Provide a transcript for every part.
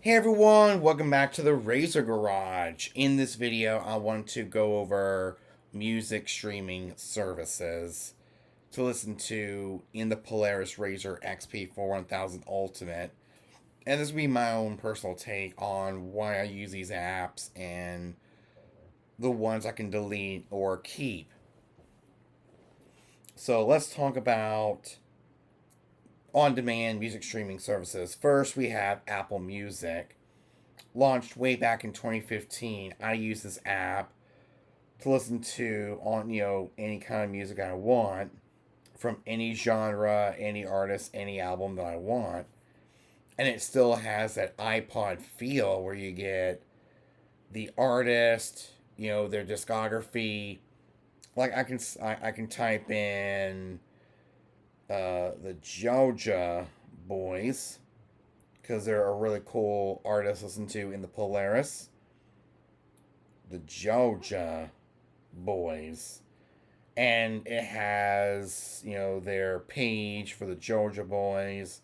Hey everyone, welcome back to the Razor Garage. In this video, I want to go over music streaming services to listen to in the Polaris RZR Xp for 1000 Ultimate. And this will be my own personal take on why I use these apps and the ones I can delete or keep. So let's talk about on-demand music streaming services. First, we have Apple Music. Launched way back in 2015. I use this app to listen to on any kind of music I want from any genre, any artist, any album that I want. And it still has that iPod feel where you get the artist, their discography. Like I can type in the Georgia Boys because they're a really cool artist to listen to in the Polaris. The Georgia Boys. And it has, their page for the Georgia Boys.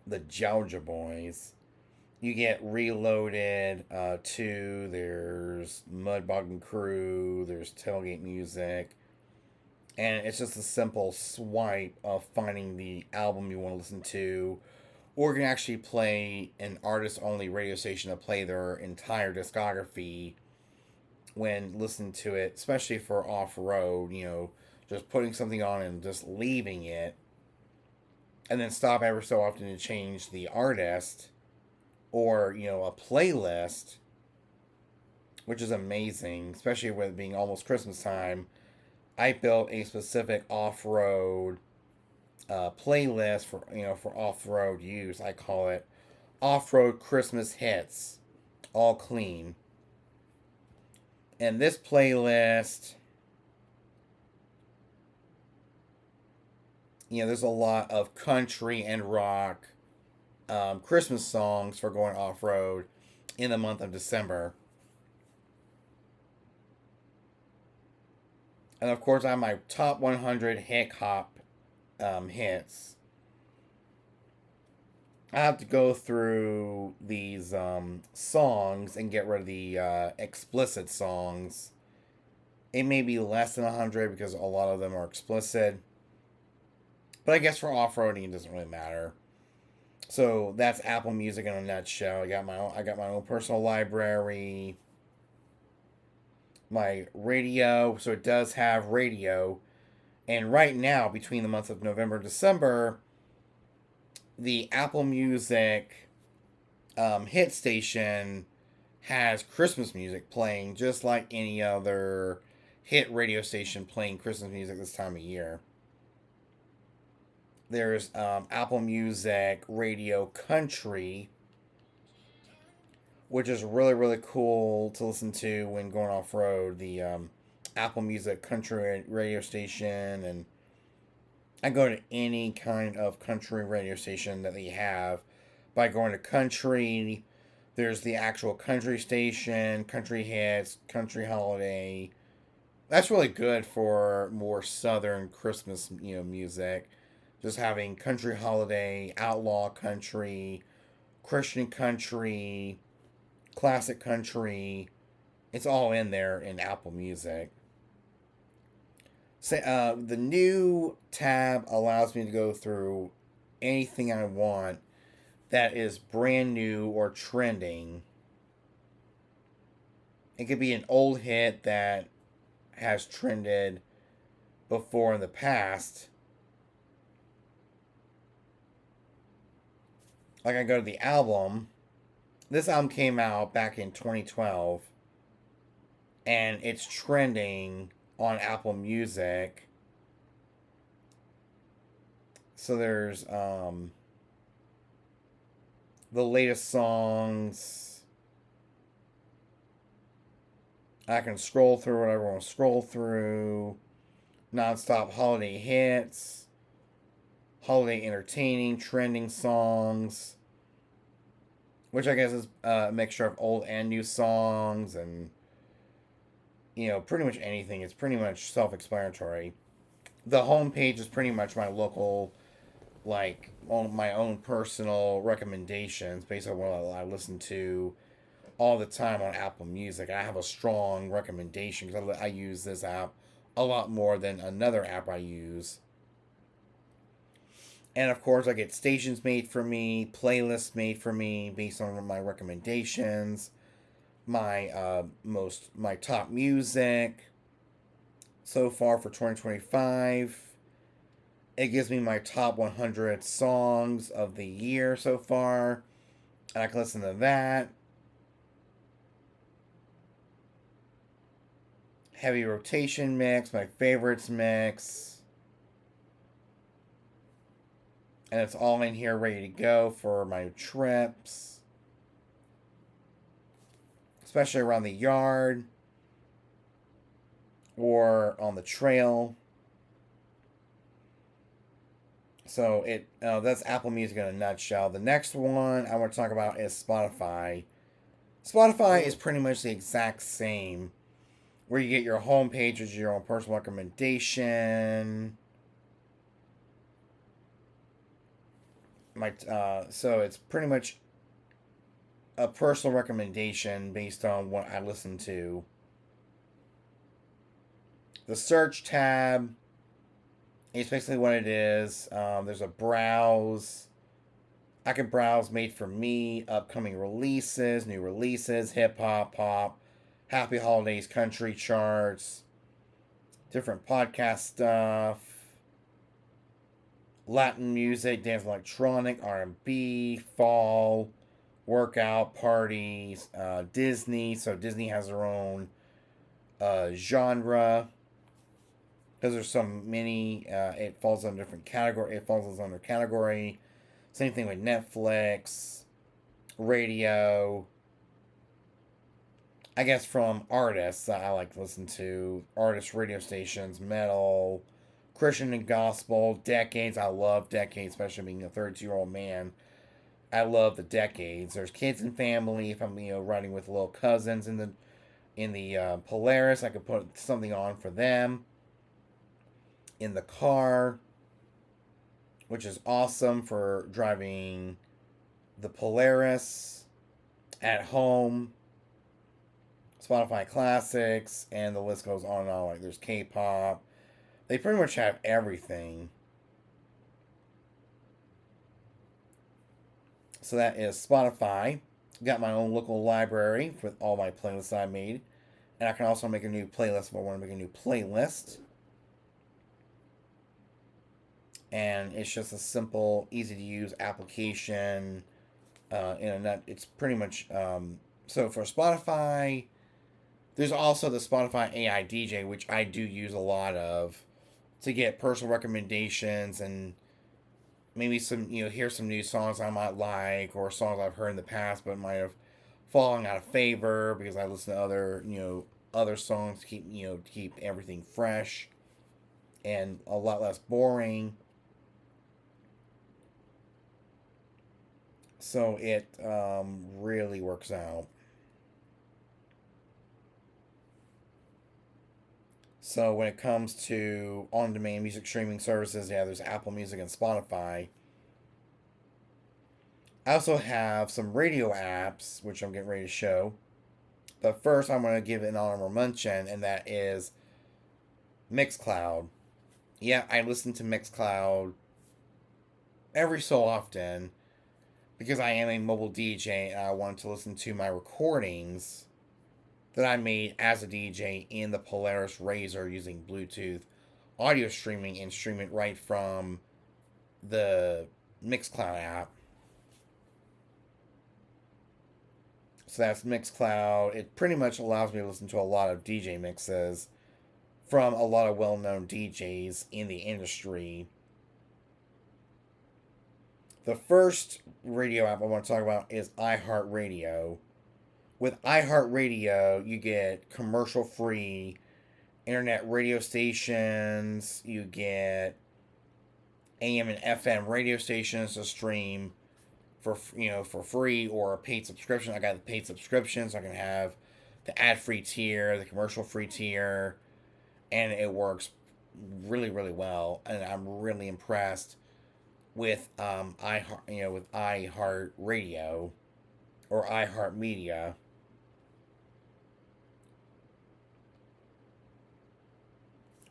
The Georgia Boys. You get Reloaded, too. There's Mudbog and Crew. There's Tailgate Music. And it's just a simple swipe of finding the album you want to listen to, or you can actually play an artist-only radio station to play their entire discography when listening to it, especially for off-road, just putting something on and just leaving it, and then stop ever so often to change the artist or, a playlist, which is amazing, especially with it being almost Christmas time. I built a specific off-road playlist for off-road use. I call it off-road Christmas hits, all clean. And this playlist, there's a lot of country and rock Christmas songs for going off-road in the month of December. And of course, I have my top 100 hip hop hits. I have to go through these songs and get rid of the explicit songs. It may be less than 100 because a lot of them are explicit. But I guess for off-roading, it doesn't really matter. So that's Apple Music in a nutshell. I got my own personal library. My radio, so it does have radio. And right now, between the months of November and December, the Apple Music hit station has Christmas music playing just like any other hit radio station playing Christmas music this time of year. There's Apple Music Radio Country, which is really, really cool to listen to when going off road. The Apple Music Country radio station, and I go to any kind of country radio station that they have by going to country. There's the actual country station, country hits, country holiday. That's really good for more southern Christmas, music. Just having country holiday, outlaw country, Christian country, classic country. It's all in there in Apple Music. So, the new tab allows me to go through anything I want that is brand new or trending. It could be an old hit that has trended before in the past. Like I go to the album. This album came out back in 2012. And it's trending on Apple Music. So there's the latest songs. I can scroll through whatever I want to scroll through. Non-stop holiday hits. Holiday entertaining, trending songs. Which I guess is a mixture of old and new songs and pretty much anything. It's pretty much self-explanatory. The homepage is pretty much my local like on my own personal recommendations based on what I listen to all the time on Apple Music. I have a strong recommendation because I use this app a lot more than another app I use. And of course, I get stations made for me, playlists made for me based on my recommendations, my top music so far for 2025. It gives me my top 100 songs of the year so far, and I can listen to that. Heavy rotation mix, my favorites mix. And it's all in here ready to go for my trips. Especially around the yard or on the trail. So that's Apple Music in a nutshell. The next one I want to talk about is Spotify. Spotify is pretty much the exact same, where you get your home page as your own personal recommendation. So it's pretty much a personal recommendation based on what I listen to. The search tab is basically what it is. There's a browse. I can browse made for me, upcoming releases, new releases, hip hop, pop, happy holidays, country charts, different podcast stuff, Latin music, dance, electronic, R&B, fall, workout, parties, Disney. So Disney has their own genre because there's so many. It falls under different category. It falls under category. Same thing with Netflix, radio. I guess from artists that I like to listen to, artist radio stations, metal, Christian and gospel, decades. I love decades, especially being a 32-year-old man. I love the decades. There's kids and family. If I'm riding with little cousins in the Polaris, I could put something on for them. In the car, which is awesome for driving the Polaris. At home, Spotify Classics, and the list goes on and on. Like there's K-pop. They pretty much have everything. So that is Spotify. Got my own local library with all my playlists I made. And I can also make a new playlist if I want to make a new playlist. And it's just a simple, easy to use application. It's pretty much so for Spotify. There's also the Spotify AI DJ, which I do use a lot of to get personal recommendations and maybe some hear some new songs I might like or songs I've heard in the past but might have fallen out of favor because I listen to other songs to keep everything fresh and a lot less boring. So it really works out. So when it comes to on-demand music streaming services, yeah, there's Apple Music and Spotify. I also have some radio apps, which I'm getting ready to show. But first, I'm going to give an honorable mention, and that is Mixcloud. Yeah, I listen to Mixcloud every so often because I am a mobile DJ and I want to listen to my recordings that I made as a DJ in the Polaris RZR using Bluetooth audio streaming and stream it right from the Mixcloud app. So that's Mixcloud. It pretty much allows me to listen to a lot of DJ mixes from a lot of well-known DJs in the industry. The first radio app I want to talk about is iHeartRadio. With iHeartRadio, you get commercial-free internet radio stations. You get AM and FM radio stations to stream for free or a paid subscription. I got the paid subscription, so I can have the ad-free tier, the commercial-free tier, and it works really, really well. And I'm really impressed with with iHeart Radio or iHeart Media.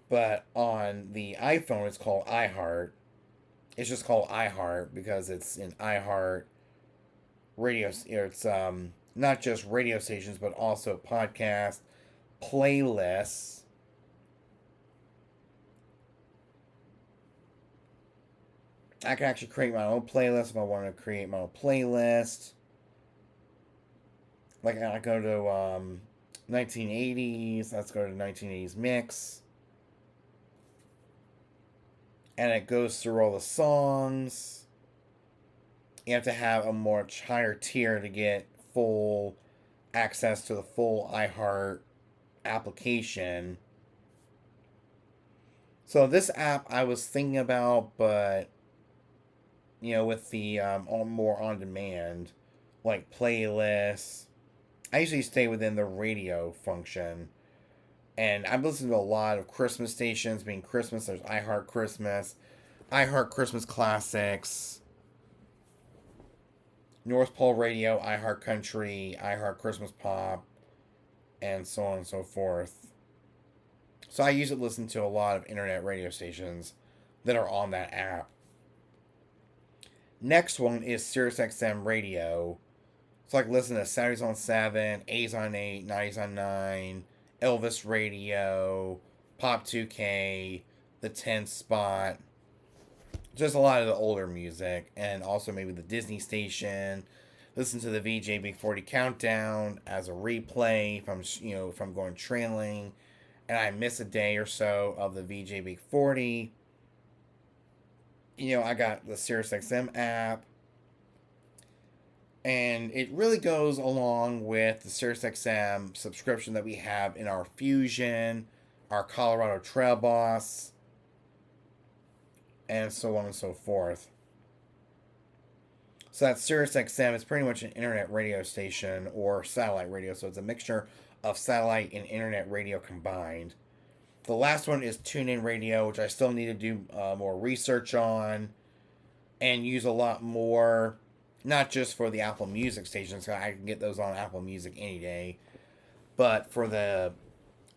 But on the iPhone, it's called iHeart. It's just called iHeart because it's an iHeart radio. It's not just radio stations, but also podcast playlists. I can actually create my own playlist if I want to create my own playlist. Like I go to 1980s. Let's go to 1980s mix, and it goes through all the songs. You have to have a much higher tier to get full access to the full iHeart application. So this app I was thinking about, but with the more on demand, like playlists, I usually stay within the radio function. And I've listened to a lot of Christmas stations. Being Christmas, there's iHeart Christmas, iHeart Christmas Classics, North Pole Radio, iHeart Country, iHeart Christmas Pop, and so on and so forth. So I usually listen to a lot of internet radio stations that are on that app. Next one is SiriusXM Radio. So I can listen to Saturdays on 7, A's on 8, 90s on 9, Elvis Radio, Pop 2K, The 10 Spot. Just a lot of the older music, and also maybe the Disney station. Listen to the VJ Big 40 Countdown as a replay if I'm going trailing and I miss a day or so of the VJ Big 40. I got the SiriusXM app, and it really goes along with the SiriusXM subscription that we have in our Fusion, our Colorado Trail Boss, and so on and so forth. So that SiriusXM is pretty much an internet radio station or satellite radio, so it's a mixture of satellite and internet radio combined. The last one is TuneIn Radio, which I still need to do more research on and use a lot more, not just for the Apple Music stations, I can get those on Apple Music any day, but for the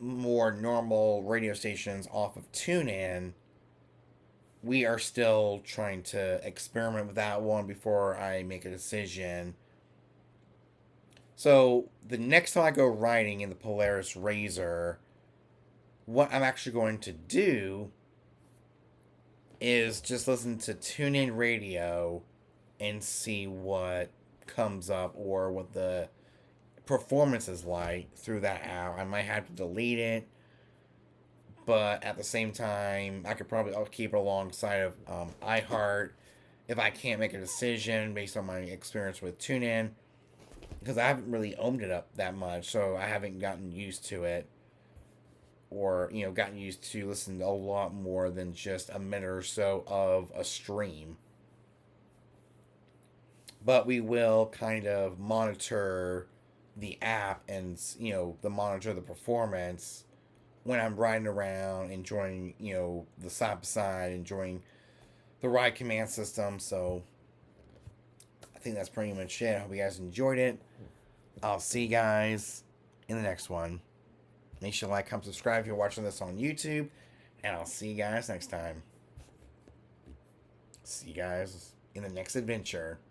more normal radio stations off of TuneIn, we are still trying to experiment with that one before I make a decision. So the next time I go riding in the Polaris RZR, what I'm actually going to do is just listen to TuneIn Radio and see what comes up or what the performance is like through that app. I might have to delete it, but at the same time, I'll keep it alongside of iHeart if I can't make a decision based on my experience with TuneIn, because I haven't really owned it up that much, so I haven't gotten used to it, or gotten used to listening to a lot more than just a minute or so of a stream. But we will kind of monitor the app and monitor the performance when I'm riding around, enjoying the side by side, enjoying the ride command system. So I think that's pretty much it. I hope you guys enjoyed it. I'll see you guys in the next one. Make sure to like, comment, subscribe if you're watching this on YouTube, and I'll see you guys next time. See you guys in the next adventure.